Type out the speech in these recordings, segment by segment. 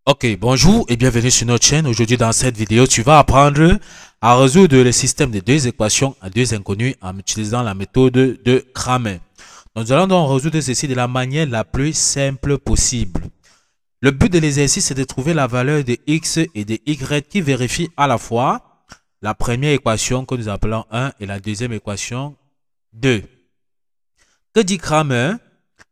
Ok, bonjour et bienvenue sur notre chaîne. Aujourd'hui dans cette vidéo, tu vas apprendre à résoudre le système de deux équations à deux inconnues en utilisant la méthode de Kramer. Nous allons donc résoudre ceci de la manière la plus simple possible. Le but de l'exercice est de trouver la valeur de x et de y qui vérifie à la fois la première équation que nous appelons 1 et la deuxième équation 2. Que dit Kramer?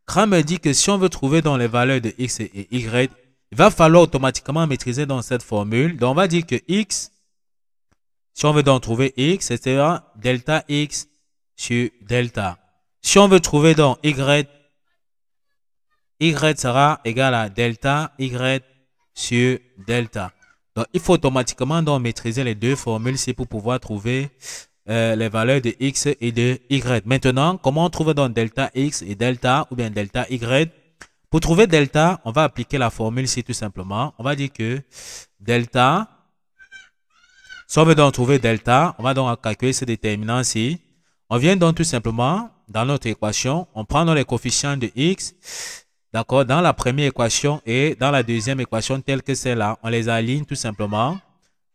Kramer dit que si on veut trouver dans les valeurs de x et y, il va falloir automatiquement maîtriser dans cette formule. Donc, on va dire que x, si on veut donc trouver x, c'est delta x sur delta. Si on veut trouver donc y sera égal à delta y sur delta. Donc, il faut automatiquement donc maîtriser les deux formules ici pour pouvoir trouver les valeurs de x et de y. Maintenant, comment on trouve donc delta x et delta ou bien delta y? Pour trouver delta, on va appliquer la formule ici tout simplement. On va dire que delta, si on veut donc trouver delta, on va donc calculer ce déterminant ici. On vient donc tout simplement, dans notre équation, on prend donc les coefficients de x, d'accord, dans la première équation et dans la deuxième équation telle que celle-là, on les aligne tout simplement.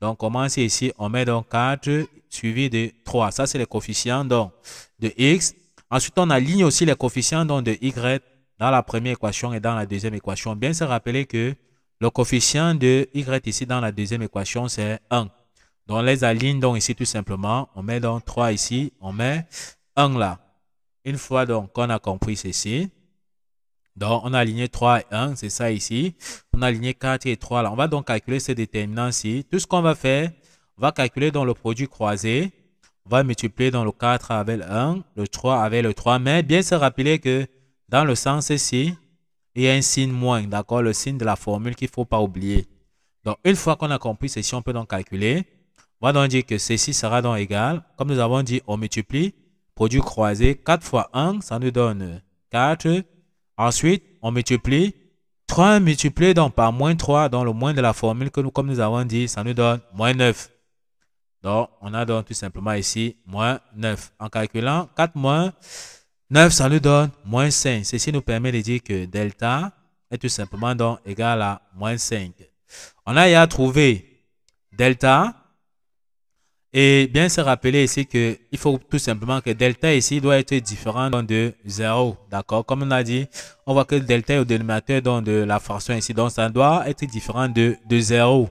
Donc, on commence ici, on met donc 4 suivi de 3. Ça, c'est les coefficients donc de x. Ensuite, on aligne aussi les coefficients donc de y dans la première équation et dans la deuxième équation. Bien se rappeler que le coefficient de y ici dans la deuxième équation, c'est 1. Donc, on les aligne donc ici tout simplement. On met donc 3 ici, on met 1 là. Une fois donc qu'on a compris ceci, donc on a aligné 3 et 1, c'est ça ici. On a aligné 4 et 3 là. On va donc calculer ces déterminants-ci. Tout ce qu'on va faire, on va calculer dans le produit croisé. On va multiplier dans le 4 avec le 1, le 3 avec le 3. Mais bien se rappeler que dans le sens ici, il y a un signe moins, d'accord? Le signe de la formule qu'il ne faut pas oublier. Donc, une fois qu'on a compris ceci, on peut donc calculer. On va donc dire que ceci sera donc égal. Comme nous avons dit, on multiplie. Produit croisé, 4 fois 1, ça nous donne 4. Ensuite, on multiplie. 3 multiplié donc par moins 3, dans le moins de la formule que nous, comme nous avons dit, ça nous donne moins 9. Donc, on a donc tout simplement ici moins 9. En calculant 4 moins 9, ça nous donne moins 5. Ceci nous permet de dire que delta est tout simplement donc égal à moins 5. On a à trouver delta. Et bien se rappeler ici qu'il faut tout simplement que delta ici doit être différent de 0. D'accord? Comme on a dit, on voit que delta est au dénominateur donc de la fraction ici. Donc, ça doit être différent de 0.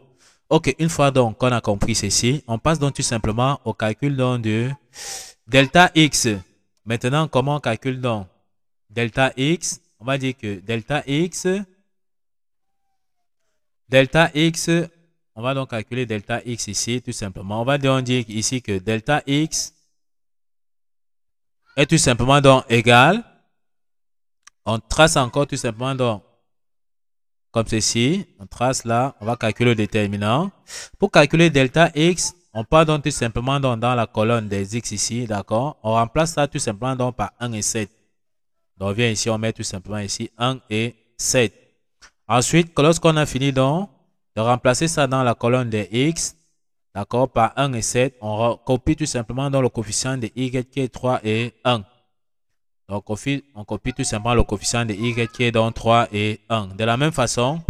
Ok, une fois donc qu'on a compris ceci, on passe donc tout simplement au calcul donc de delta x. Maintenant, comment on calcule donc delta x? On va dire que delta x, on va donc calculer delta x ici tout simplement. On va donc dire ici que delta x est tout simplement donc égal. On trace encore tout simplement donc comme ceci. On trace là, on va calculer le déterminant. Pour calculer delta x, on part donc tout simplement donc dans la colonne des x ici, d'accord? On remplace ça tout simplement donc par 1 et 7. Donc, on vient ici, on met tout simplement ici 1 et 7. Ensuite, lorsqu'on a fini donc de remplacer ça dans la colonne des x, d'accord, par 1 et 7, on copie tout simplement dans le coefficient de y qui est 3 et 1. Donc, on copie tout simplement le coefficient de y qui est donc 3 et 1. De la même façon,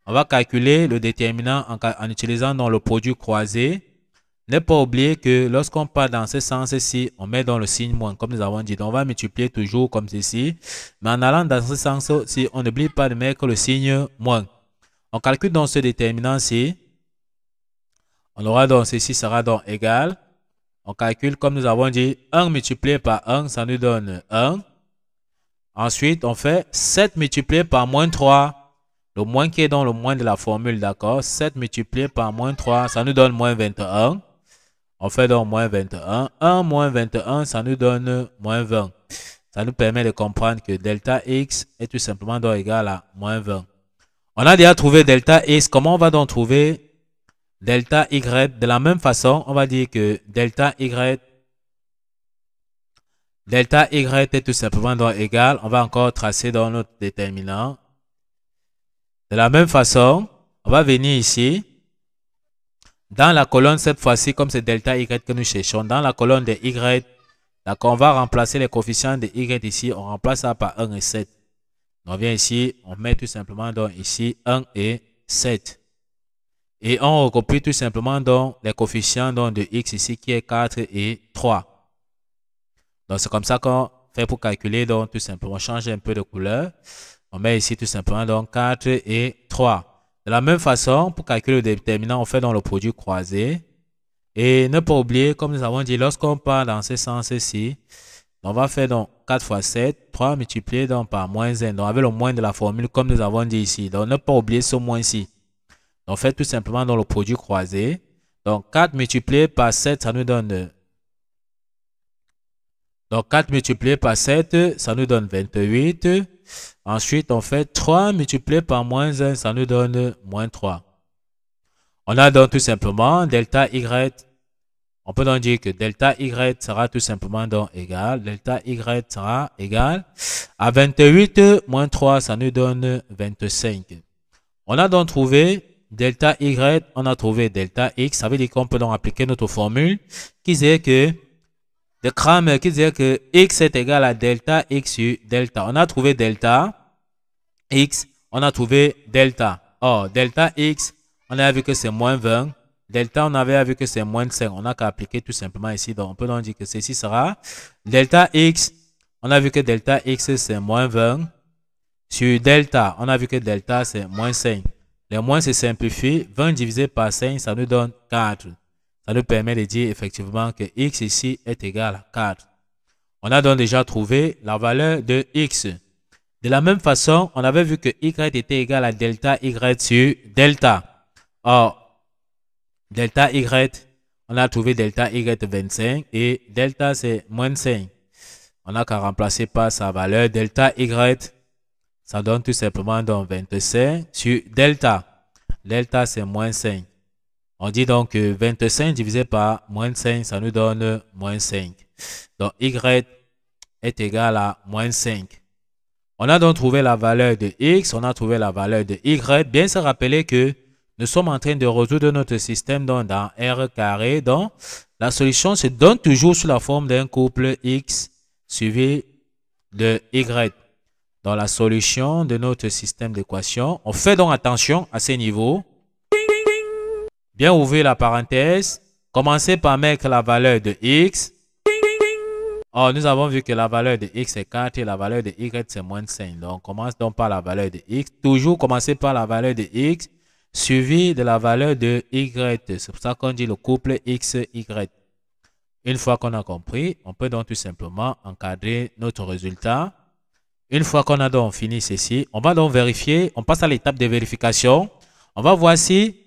on va calculer le déterminant en utilisant dans le produit croisé. Ne pas oublier que lorsqu'on part dans ce sens-ci, on met dans le signe moins, comme nous avons dit. Donc, on va multiplier toujours comme ceci. Mais en allant dans ce sens-ci, on n'oublie pas de mettre le signe moins. On calcule donc ce déterminant-ci. On aura donc ceci sera donc égal. On calcule comme nous avons dit. 1 multiplié par 1, ça nous donne 1. Ensuite, on fait 7 multiplié par moins 3. Le moins qui est dans le moins de la formule, d'accord? 7 multiplié par moins 3, ça nous donne moins 21. On fait donc moins 21. 1 moins 21, ça nous donne moins 20. Ça nous permet de comprendre que delta x est tout simplement donc égal à moins 20. On a déjà trouvé delta x. Comment on va donc trouver delta y? De la même façon, on va dire que delta y est tout simplement donc égal. On va encore tracer dans notre déterminant. De la même façon, on va venir ici. Dans la colonne, cette fois-ci, comme c'est delta y que nous cherchons, dans la colonne de y, d'accord, on va remplacer les coefficients de y ici. On remplace ça par 1 et 7. On vient ici, on met tout simplement donc ici 1 et 7. Et on recopie tout simplement donc les coefficients donc, de x ici qui est 4 et 3. Donc c'est comme ça qu'on fait pour calculer. Donc tout simplement, changer un peu de couleur. On met ici tout simplement donc 4 et 3. De la même façon, pour calculer le déterminant, on fait dans le produit croisé. Et ne pas oublier, comme nous avons dit, lorsqu'on part dans ce sens-ci, on va faire donc 4 fois 7, 3 multiplié donc par moins 1. Donc avec le moins de la formule, comme nous avons dit ici. Donc ne pas oublier ce moins-ci. On fait tout simplement dans le produit croisé. Donc 4 multiplié par 7, ça nous donne... Donc 4 multiplié par 7, ça nous donne 28. Ensuite, on fait 3 multiplié par moins 1, ça nous donne moins 3. On a donc tout simplement delta y. On peut donc dire que delta y sera tout simplement donc égal. Delta y sera égal à 28 moins 3, ça nous donne 25. On a donc trouvé delta y, on a trouvé delta x. Ça veut dire qu'on peut donc appliquer notre formule qui dit que de Cramer qui dit que x est égal à delta x sur delta. On a trouvé delta x, on a trouvé delta. Or, delta x, on a vu que c'est moins 20. Delta, on avait vu que c'est moins 5. On n'a qu'à appliquer tout simplement ici. Donc, on peut donc dire que ceci sera delta x. On a vu que delta x, c'est moins 20. Sur delta, on a vu que delta, c'est moins 5. Les moins se simplifient. 20 divisé par 5, ça nous donne 4. Ça nous permet de dire effectivement que x ici est égal à 4. On a donc déjà trouvé la valeur de x. De la même façon, on avait vu que y était égal à delta y sur delta. Or, delta y, on a trouvé delta y 25 et delta c'est moins 5. On n'a qu'à remplacer par sa valeur delta y. Ça donne tout simplement donc 25 sur delta. Delta c'est moins 5. On dit donc que 25 divisé par moins 5, ça nous donne moins 5. Donc, y est égal à moins 5. On a donc trouvé la valeur de x, on a trouvé la valeur de y. Bien se rappeler que nous sommes en train de résoudre notre système donc, dans R carré. Donc, la solution se donne toujours sous la forme d'un couple x suivi de y. Dans la solution de notre système d'équation, on fait donc attention à ces niveaux. Bien ouvrir la parenthèse. Commencez par mettre la valeur de x. Or, nous avons vu que la valeur de x est 4 et la valeur de y c'est moins 5. Donc, on commence donc par la valeur de x. Toujours commencer par la valeur de x suivi de la valeur de y. C'est pour ça qu'on dit le couple x, y. Une fois qu'on a compris, on peut donc tout simplement encadrer notre résultat. Une fois qu'on a donc fini ceci, on va donc vérifier. On passe à l'étape de vérification. On va voir si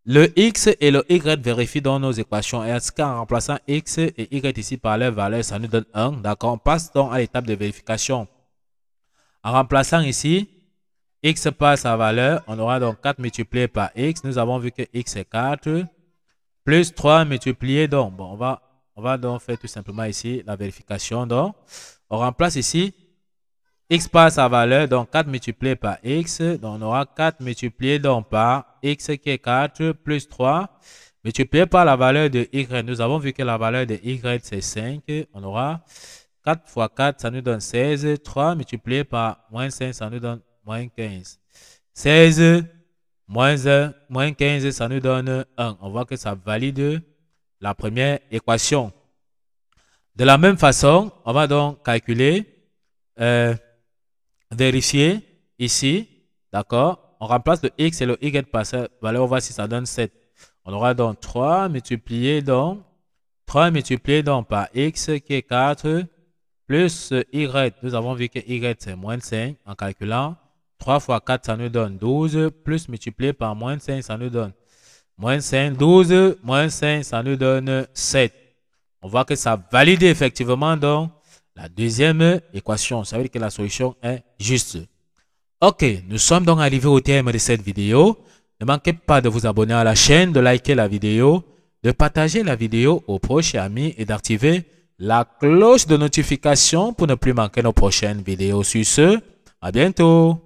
le x et le y vérifient dans nos équations. Est-ce qu'en remplaçant x et y ici par leur valeur, ça nous donne 1. D'accord, on passe donc à l'étape de vérification. En remplaçant ici, x par sa valeur, on aura donc 4 multiplié par x. Nous avons vu que x est 4. Plus 3 multiplié donc. Bon, on va donc faire tout simplement ici la vérification. Donc, on remplace ici x par sa valeur, donc 4 multiplié par x, donc on aura 4 multiplié donc par x qui est 4 plus 3 multiplié par la valeur de y. Nous avons vu que la valeur de y c'est 5. On aura 4 fois 4, ça nous donne 16. 3 multiplié par moins 5, ça nous donne moins 15. 16 moins 1, moins 15, ça nous donne 1. On voit que ça valide la première équation. De la même façon, on va donc calculer... vérifier ici, d'accord? On remplace le x et le y par cette valeur, on voit si ça donne 7. On aura donc 3 multiplié donc par x qui est 4 plus y. Nous avons vu que y c'est moins 5 en calculant. 3 fois 4 ça nous donne 12 plus multiplié par moins 5 ça nous donne moins 5. 12 moins 5 ça nous donne 7. On voit que ça valide effectivement donc la deuxième équation. Ça veut dire que la solution est juste. Ok, nous sommes donc arrivés au terme de cette vidéo. Ne manquez pas de vous abonner à la chaîne, de liker la vidéo, de partager la vidéo aux proches et amis et d'activer la cloche de notification pour ne plus manquer nos prochaines vidéos. Sur ce, à bientôt.